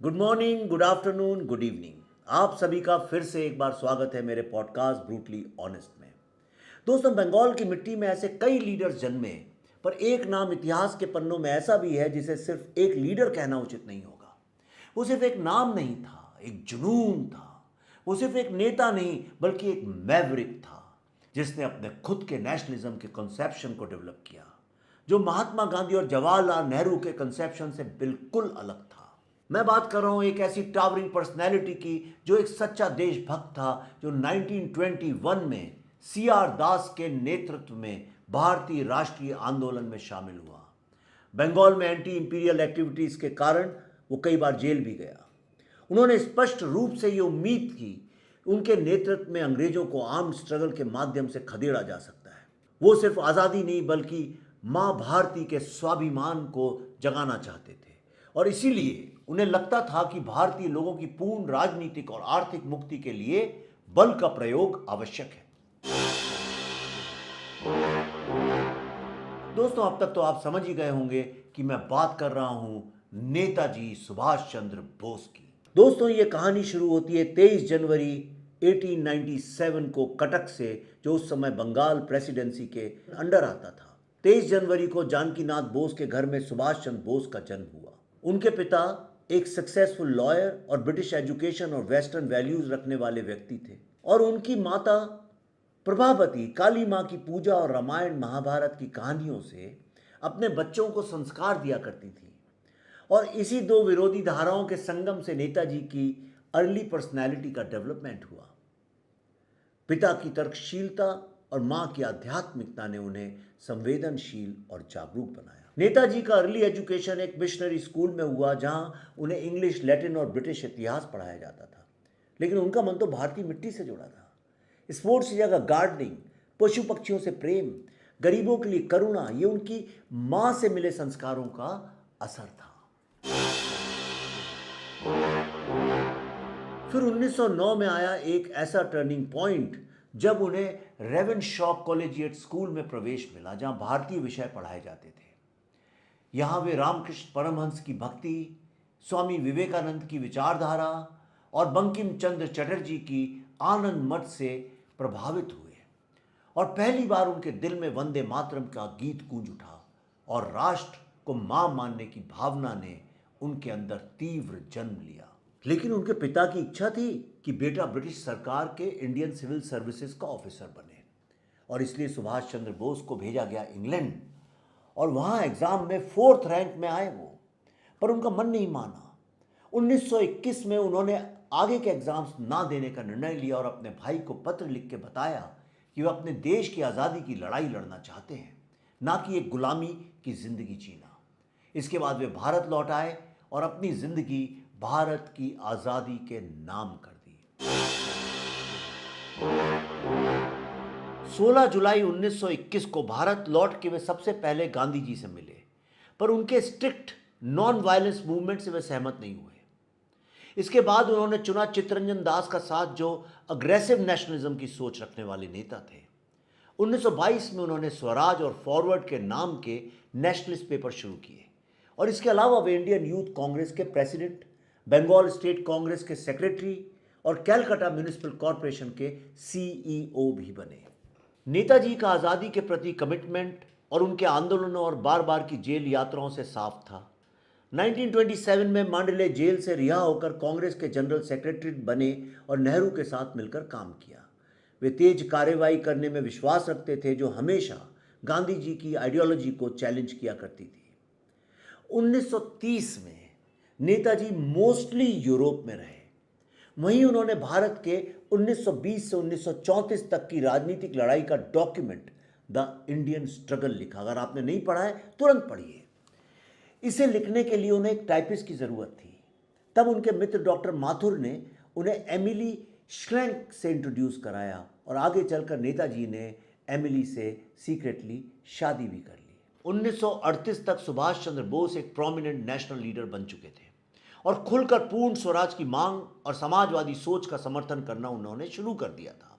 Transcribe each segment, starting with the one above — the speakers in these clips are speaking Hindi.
Good morning, good afternoon, good evening. आप सभी का फिर से एक बार स्वागत है मेरे पॉडकास्ट ब्रूटली ऑनेस्ट में। दोस्तों, बंगाल की मिट्टी में ऐसे कई लीडर्स जन्मे, पर एक नाम इतिहास के पन्नों में ऐसा भी है जिसे सिर्फ एक लीडर कहना उचित नहीं होगा। वो सिर्फ एक नाम नहीं था, एक जुनून था। वो सिर्फ एक नेता नहीं बल्कि एक मैवरिक था, जिसने अपने खुद के नेशनलिज्म के कंसेप्शन को डेवलप किया, जो महात्मा गांधी और जवाहरलाल नेहरू के कंसेप्शन से बिल्कुल अलग था। मैं बात कर रहा हूं एक ऐसी टावरिंग पर्सनैलिटी की जो एक सच्चा देशभक्त था, जो 1921 में सीआर दास के नेतृत्व में भारतीय राष्ट्रीय आंदोलन में शामिल हुआ। बंगाल में एंटी इंपीरियल एक्टिविटीज के कारण वो कई बार जेल भी गया। उन्होंने स्पष्ट रूप से ये उम्मीद की, उनके नेतृत्व में अंग्रेजों को आर्म्ड स्ट्रगल के माध्यम से खदेड़ा जा सकता है। वो सिर्फ आज़ादी नहीं बल्कि माँ भारती के स्वाभिमान को जगाना चाहते थे, और इसीलिए उन्हें लगता था कि भारतीय लोगों की पूर्ण राजनीतिक और आर्थिक मुक्ति के लिए बल का प्रयोग आवश्यक है। दोस्तों, अब तक तो आप समझ ही गए होंगे कि मैं बात कर रहा हूं नेताजी सुभाष चंद्र बोस की। दोस्तों, ये कहानी शुरू होती है 23 जनवरी 1897 को कटक से, जो उस समय बंगाल प्रेसिडेंसी के अंडर आता था। 23 जनवरी को जानकीनाथ बोस के घर में सुभाष चंद्र बोस का जन्म हुआ। उनके पिता एक सक्सेसफुल लॉयर और ब्रिटिश एजुकेशन और वेस्टर्न वैल्यूज रखने वाले व्यक्ति थे, और उनकी माता प्रभावती काली माँ की पूजा और रामायण महाभारत की कहानियों से अपने बच्चों को संस्कार दिया करती थी। और इसी दो विरोधी धाराओं के संगम से नेताजी की अर्ली पर्सनैलिटी का डेवलपमेंट हुआ। पिता की तर्कशीलता और माँ की आध्यात्मिकता ने उन्हें संवेदनशील और जागरूक बनाया। नेताजी का अर्ली एजुकेशन एक मिशनरी स्कूल में हुआ, जहां उन्हें इंग्लिश, लैटिन और ब्रिटिश इतिहास पढ़ाया जाता था, लेकिन उनका मन तो भारतीय मिट्टी से जुड़ा था। स्पोर्ट्स की जगह गार्डनिंग, पशु पक्षियों से प्रेम, गरीबों के लिए करुणा, ये उनकी माँ से मिले संस्कारों का असर था। फिर 1909 में आया एक ऐसा टर्निंग पॉइंट जब उन्हें रेवेनशॉ कॉलेजिएट स्कूल में प्रवेश मिला, जहां भारतीय विषय पढ़ाए जाते थे। यहां वे रामकृष्ण परमहंस की भक्ति, स्वामी विवेकानंद की विचारधारा और बंकिम चंद्र चटर्जी की आनंद मठ से प्रभावित हुए, और पहली बार उनके दिल में वंदे मातरम का गीत गूंज उठा, और राष्ट्र को मां मानने की भावना ने उनके अंदर तीव्र जन्म लिया। लेकिन उनके पिता की इच्छा थी कि बेटा ब्रिटिश सरकार के इंडियन सिविल सर्विसेज का ऑफिसर बने, और इसलिए सुभाष चंद्र बोस को भेजा गया इंग्लैंड, और वहां एग्जाम में 4th रैंक में आए वो। पर उनका मन नहीं माना। 1921 में उन्होंने आगे के एग्जाम्स ना देने का निर्णय लिया और अपने भाई को पत्र लिख के बताया कि वे अपने देश की आज़ादी की लड़ाई लड़ना चाहते हैं, ना कि एक गुलामी की जिंदगी जीना। इसके बाद वे भारत लौट आए और अपनी जिंदगी भारत की आज़ादी के नाम कर दी। 16 जुलाई 1921 को भारत लौट के वे सबसे पहले गांधी जी से मिले, पर उनके स्ट्रिक्ट नॉन वायलेंस मूवमेंट से वे सहमत नहीं हुए। इसके बाद उन्होंने चुना चित्तरंजन दास का साथ, जो अग्रेसिव नेशनलिज्म की सोच रखने वाले नेता थे। 1922 में उन्होंने स्वराज और फॉरवर्ड के नाम के नेशनलिस्ट पेपर शुरू किए, और इसके अलावा वे इंडियन यूथ कांग्रेस के प्रेसिडेंट, बंगाल स्टेट कांग्रेस के सेक्रेटरी और कैलकाटा म्यूनिसिपल कॉरपोरेशन के सीईओ भी बने। नेताजी का आज़ादी के प्रति कमिटमेंट और उनके आंदोलनों और बार बार की जेल यात्राओं से साफ था। 1927 में मांडले जेल से रिहा होकर कांग्रेस के जनरल सेक्रेटरी बने और नेहरू के साथ मिलकर काम किया। वे तेज कार्रवाई करने में विश्वास रखते थे, जो हमेशा गांधी जी की आइडियोलॉजी को चैलेंज किया करती थी। 1930 में नेताजी मोस्टली यूरोप में रहे। वहीं उन्होंने भारत के 1920 से 1934 तक की राजनीतिक लड़ाई का डॉक्यूमेंट द इंडियन स्ट्रगल लिखा। अगर आपने नहीं पढ़ा है तुरंत पढ़िए। इसे लिखने के लिए उन्हें एक टाइपिस्ट की ज़रूरत थी। तब उनके मित्र डॉक्टर माथुर ने उन्हें एमिली श्रैंक से इंट्रोड्यूस कराया, और आगे चलकर नेताजी ने एमिली से सीक्रेटली शादी भी कर ली। 1938 तक सुभाष चंद्र बोस एक प्रोमिनेंट नेशनल लीडर बन चुके थे, और खुलकर पूर्ण स्वराज की मांग और समाजवादी सोच का समर्थन करना उन्होंने शुरू कर दिया था।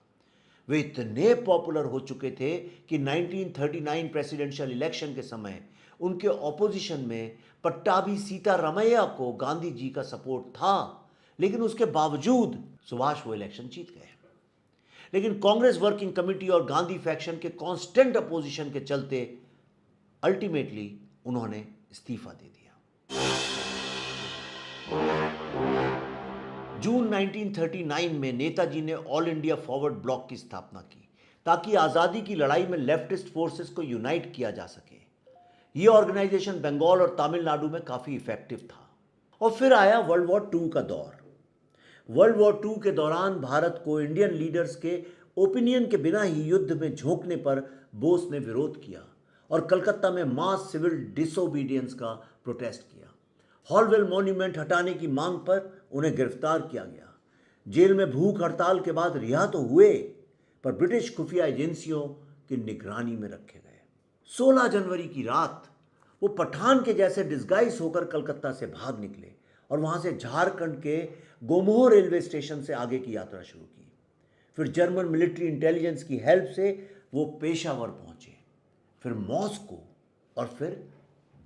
वे इतने पॉपुलर हो चुके थे कि 1939 प्रेसिडेंशियल इलेक्शन के समय उनके ऑपोजिशन में पट्टाभी सीतारामैया को गांधी जी का सपोर्ट था, लेकिन उसके बावजूद सुभाष वो इलेक्शन जीत गए। लेकिन कांग्रेस वर्किंग कमेटी और गांधी फैक्शन के कांस्टेंट अपोजिशन के चलते अल्टीमेटली उन्होंने इस्तीफा दे दिया। जून 1939 में नेताजी ने ऑल इंडिया फॉरवर्ड ब्लॉक की स्थापना की ताकि आज़ादी की लड़ाई में लेफ्टिस्ट फोर्सेस को यूनाइट किया जा सके। यह ऑर्गेनाइजेशन बंगाल और तमिलनाडु में काफ़ी इफेक्टिव था। और फिर आया वर्ल्ड वॉर II का दौर। वर्ल्ड वॉर II के दौरान भारत को इंडियन लीडर्स के ओपिनियन के बिना ही युद्ध में झोंकने पर बोस ने विरोध किया और कलकत्ता में मास सिविल डिसोबीडियंस का प्रोटेस्ट किया। हॉलवेल मॉन्यूमेंट हटाने की मांग पर उन्हें गिरफ्तार किया गया। जेल में भूख हड़ताल के बाद रिहा तो हुए, पर ब्रिटिश खुफिया एजेंसियों की निगरानी में रखे गए। 16 जनवरी की रात वो पठान के जैसे डिस्गाइज होकर कलकत्ता से भाग निकले और वहां से झारखंड के गोमोह रेलवे स्टेशन से आगे की यात्रा शुरू की। फिर जर्मन मिलिट्री इंटेलिजेंस की हेल्प से वो पेशावर पहुंचे, फिर मॉस्को और फिर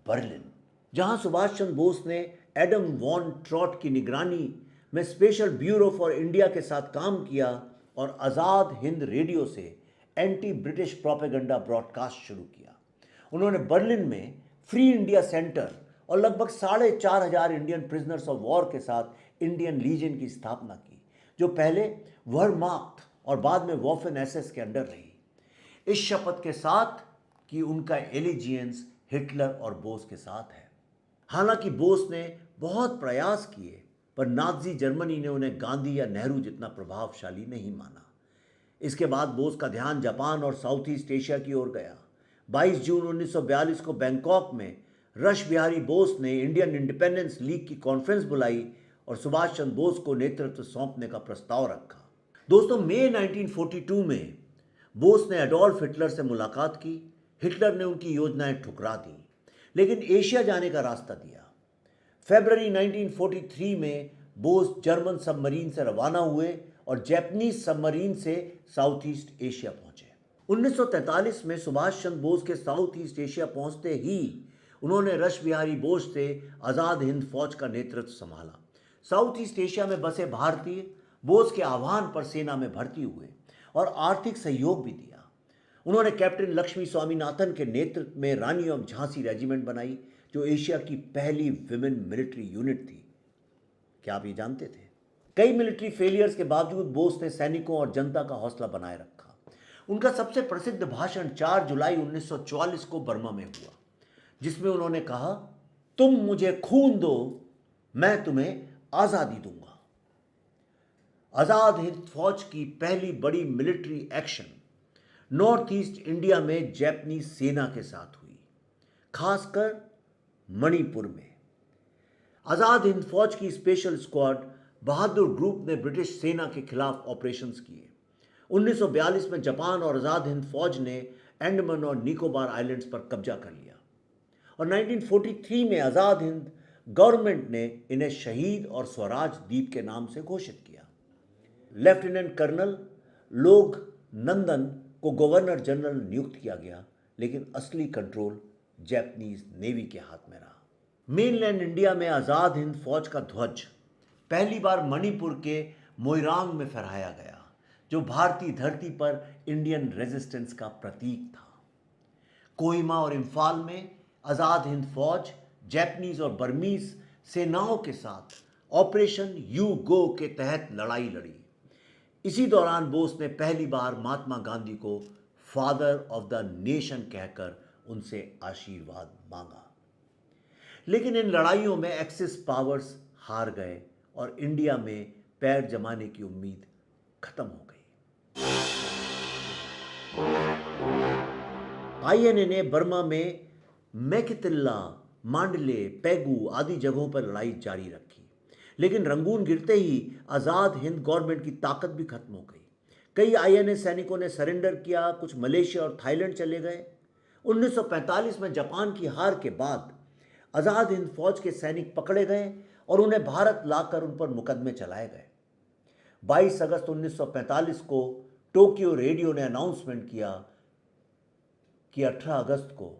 बर्लिन, जहां सुभाष चंद्र बोस ने एडम वॉन ट्रॉट की निगरानी में स्पेशल ब्यूरो फॉर इंडिया के साथ काम किया और आज़ाद हिंद रेडियो से एंटी ब्रिटिश प्रोपेगेंडा ब्रॉडकास्ट शुरू किया। उन्होंने बर्लिन में फ्री इंडिया सेंटर और लगभग 4,500 इंडियन प्रिजनर्स ऑफ वॉर के साथ इंडियन लीजन की स्थापना की, जो पहले वर्माख्त और बाद में वॉफेन एसएस के अंडर रही, इस शपथ के साथ कि उनका एलिजियंस हिटलर और बोस के साथ है। हालांकि बोस ने बहुत प्रयास किए, पर नाज़ी जर्मनी ने उन्हें गांधी या नेहरू जितना प्रभावशाली नहीं माना। इसके बाद बोस का ध्यान जापान और साउथ ईस्ट एशिया की ओर गया। 22 जून 1942 को बैंकॉक में रश बिहारी बोस ने इंडियन इंडिपेंडेंस लीग की कॉन्फ्रेंस बुलाई और सुभाष चंद्र बोस को नेतृत्व सौंपने का प्रस्ताव रखा। दोस्तों, मई 1942 में बोस ने एडोल्फ हिटलर से मुलाकात की। हिटलर ने उनकी योजनाएं ठुकरा दी, लेकिन एशिया जाने का रास्ता दिया। फरवरी 1943 में बोस जर्मन सबमरीन से रवाना हुए और जापानीज सबमरीन से साउथ ईस्ट एशिया पहुंचे। 1943 में सुभाष चंद्र बोस के साउथ ईस्ट एशिया पहुंचते ही उन्होंने रश बिहारी बोस से आज़ाद हिंद फौज का नेतृत्व संभाला। साउथ ईस्ट एशिया में बसे भारतीय बोस के आह्वान पर सेना में भर्ती हुए और आर्थिक सहयोग भी दिया। उन्होंने कैप्टन लक्ष्मी स्वामीनाथन के नेतृत्व में रानी ऑफ झांसी रेजिमेंट बनाई, जो एशिया की पहली विमेन मिलिट्री यूनिट थी। क्या आप ये जानते थे? कई मिलिट्री फेलियर्स के बावजूद बोस ने सैनिकों और जनता का हौसला बनाए रखा। उनका सबसे प्रसिद्ध भाषण 4 जुलाई 1944 को बर्मा में हुआ, जिसमें उन्होंने कहा, तुम मुझे खून दो, मैं तुम्हें आज़ादी दूंगा। आज़ाद हिंद फौज की पहली बड़ी military action north east India में जापानीज सेना के साथ हुई, खासकर मणिपुर में। आज़ाद हिंद फौज की स्पेशल स्क्वाड बहादुर ग्रुप ने ब्रिटिश सेना के खिलाफ ऑपरेशंस किए। 1942 में जापान और आज़ाद हिंद फौज ने अंडमान और निकोबार आइलैंड्स पर कब्जा कर लिया और 1943 में आज़ाद हिंद गवर्नमेंट ने इन्हें शहीद और स्वराज द्वीप के नाम से घोषित किया। लेफ्टिनेंट कर्नल लोग नंदन को गवर्नर जनरल नियुक्त किया गया, लेकिन असली कंट्रोल जापानीज नेवी के हाथ में रहा। मेनलैंड इंडिया में आज़ाद हिंद फौज का ध्वज पहली बार मणिपुर के मोइरांग में फहराया गया, जो भारतीय धरती पर इंडियन रेजिस्टेंस का प्रतीक था। कोहिमा और इम्फाल में आज़ाद हिंद फौज जापानीज और बर्मीज सेनाओं के साथ ऑपरेशन यू गो के तहत लड़ाई लड़ी। इसी दौरान बोस ने पहली बार महात्मा गांधी को फादर ऑफ द नेशन कहकर उनसे आशीर्वाद मांगा। लेकिन इन लड़ाइयों में एक्सिस पावर्स हार गए और इंडिया में पैर जमाने की उम्मीद खत्म हो गई। आईएनए ने बर्मा में मेकितिल्ला, मांडले, पैगू आदि जगहों पर लड़ाई जारी रखी, लेकिन रंगून गिरते ही आज़ाद हिंद गवर्नमेंट की ताकत भी खत्म हो गई। कई आईएनए सैनिकों ने सरेंडर किया, कुछ मलेशिया और थाईलैंड चले गए। 1945 में जापान की हार के बाद आज़ाद हिंद फौज के सैनिक पकड़े गए और उन्हें भारत लाकर उन पर मुकदमे चलाए गए। 22 अगस्त 1945 को टोक्यो रेडियो ने अनाउंसमेंट किया कि 18 अगस्त को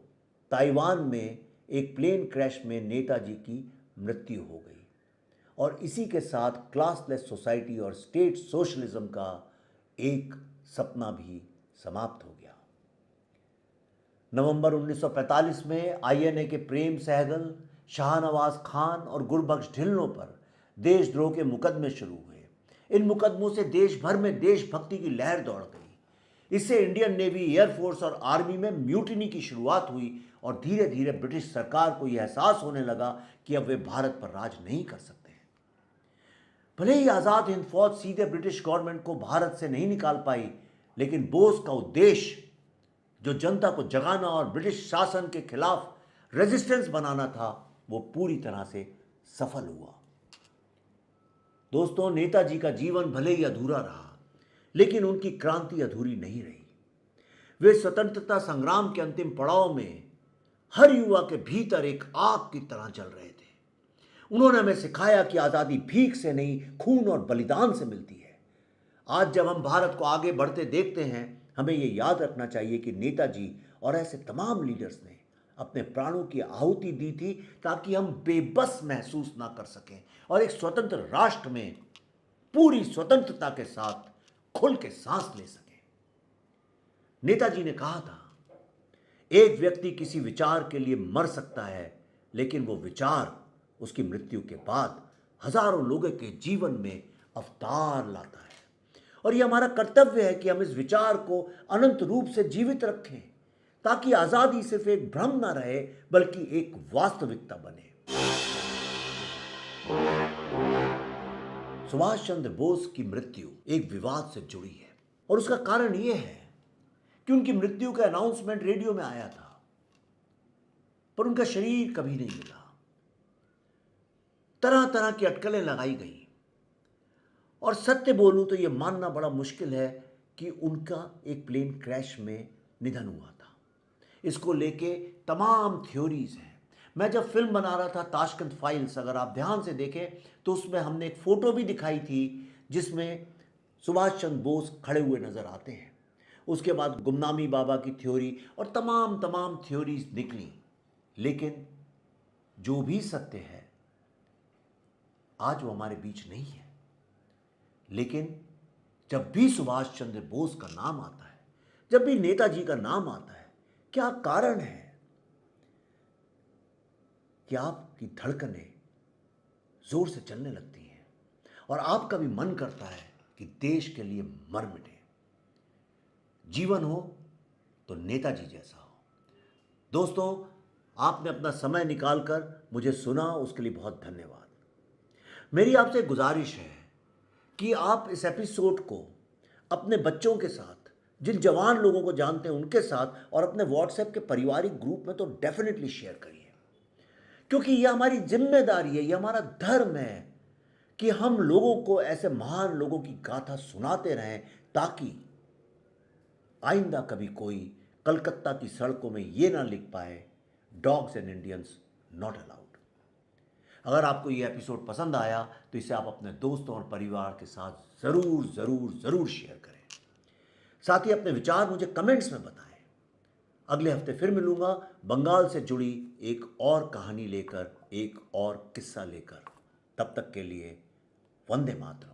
ताइवान में एक प्लेन क्रैश में नेताजी की मृत्यु हो गई और इसी के साथ क्लासलेस सोसाइटी और स्टेट सोशलिज्म का एक सपना भी समाप्त हो गया। नवंबर 1945 में आईएनए के प्रेम सहगल, शाहनवाज खान और गुरबख्श ढिल्लों पर देशद्रोह के मुकदमे शुरू हुए। इन मुकदमों से देश भर में देशभक्ति की लहर दौड़ गई। इससे इंडियन नेवी, एयरफोर्स और आर्मी में म्यूटिनी की शुरुआत हुई और धीरे धीरे ब्रिटिश सरकार को यह एहसास होने लगा कि अब वे भारत पर राज नहीं कर सकते। भले ही आज़ाद हिंद फौज सीधे ब्रिटिश गवर्नमेंट को भारत से नहीं निकाल पाई, लेकिन बोस का उद्देश्य जो जनता को जगाना और ब्रिटिश शासन के खिलाफ रेजिस्टेंस बनाना था, वो पूरी तरह से सफल हुआ। दोस्तों, नेताजी का जीवन भले ही अधूरा रहा, लेकिन उनकी क्रांति अधूरी नहीं रही। वे स्वतंत्रता संग्राम के अंतिम पड़ाव में हर युवा के भीतर एक आग की तरह जल रहे थे। उन्होंने हमें सिखाया कि आज़ादी भीख से नहीं, खून और बलिदान से मिलती है। आज जब हम भारत को आगे बढ़ते देखते हैं, हमें ये याद रखना चाहिए कि नेताजी और ऐसे तमाम लीडर्स ने अपने प्राणों की आहुति दी थी ताकि हम बेबस महसूस ना कर सकें और एक स्वतंत्र राष्ट्र में पूरी स्वतंत्रता के साथ खुल के सांस ले सकें। नेताजी ने कहा था, एक व्यक्ति किसी विचार के लिए मर सकता है, लेकिन वो विचार उसकी मृत्यु के बाद हजारों लोगों के जीवन में अवतार लाता है और यह हमारा कर्तव्य है कि हम इस विचार को अनंत रूप से जीवित रखें ताकि आजादी सिर्फ एक भ्रम ना रहे बल्कि एक वास्तविकता बने। सुभाष चंद्र बोस की मृत्यु एक विवाद से जुड़ी है और उसका कारण यह है कि उनकी मृत्यु का अनाउंसमेंट रेडियो में आया था, पर उनका शरीर कभी नहीं मिला। तरह तरह की अटकलें लगाई गई और सत्य बोलूं तो यह मानना बड़ा मुश्किल है कि उनका एक प्लेन क्रैश में निधन हुआ था। इसको लेके तमाम थ्योरीज हैं। मैं जब फिल्म बना रहा था ताशकंद फाइल्स, अगर आप ध्यान से देखें तो उसमें हमने एक फोटो भी दिखाई थी जिसमें सुभाष चंद्र बोस खड़े हुए नजर आते हैं। उसके बाद गुमनामी बाबा की थ्योरी और तमाम थ्योरीज निकली, लेकिन जो भी सत्य है आज वो हमारे बीच नहीं है। लेकिन जब भी सुभाष चंद्र बोस का नाम आता है, जब भी नेताजी का नाम आता है, क्या कारण है कि आपकी धड़कनें जोर से चलने लगती हैं और आपका भी मन करता है कि देश के लिए मर मिटे। जीवन हो तो नेताजी जैसा हो। दोस्तों, आपने अपना समय निकालकर मुझे सुना, उसके लिए बहुत धन्यवाद। मेरी आपसे गुजारिश है कि आप इस एपिसोड को अपने बच्चों के साथ, जिन जवान लोगों को जानते हैं उनके साथ और अपने व्हाट्सएप के पारिवारिक ग्रुप में तो डेफिनेटली शेयर करिए, क्योंकि यह हमारी जिम्मेदारी है, यह हमारा धर्म है कि हम लोगों को ऐसे महान लोगों की गाथा सुनाते रहें ताकि आइंदा कभी कोई कलकत्ता की सड़कों में ये ना लिख पाए, dogs and Indians not allowed. अगर आपको ये एपिसोड पसंद आया तो इसे आप अपने दोस्तों और परिवार के साथ ज़रूर शेयर करें। साथ ही अपने विचार मुझे कमेंट्स में बताएं। अगले हफ्ते फिर मिलूंगा बंगाल से जुड़ी एक और कहानी लेकर, एक और किस्सा लेकर। तब तक के लिए वंदे मातरम।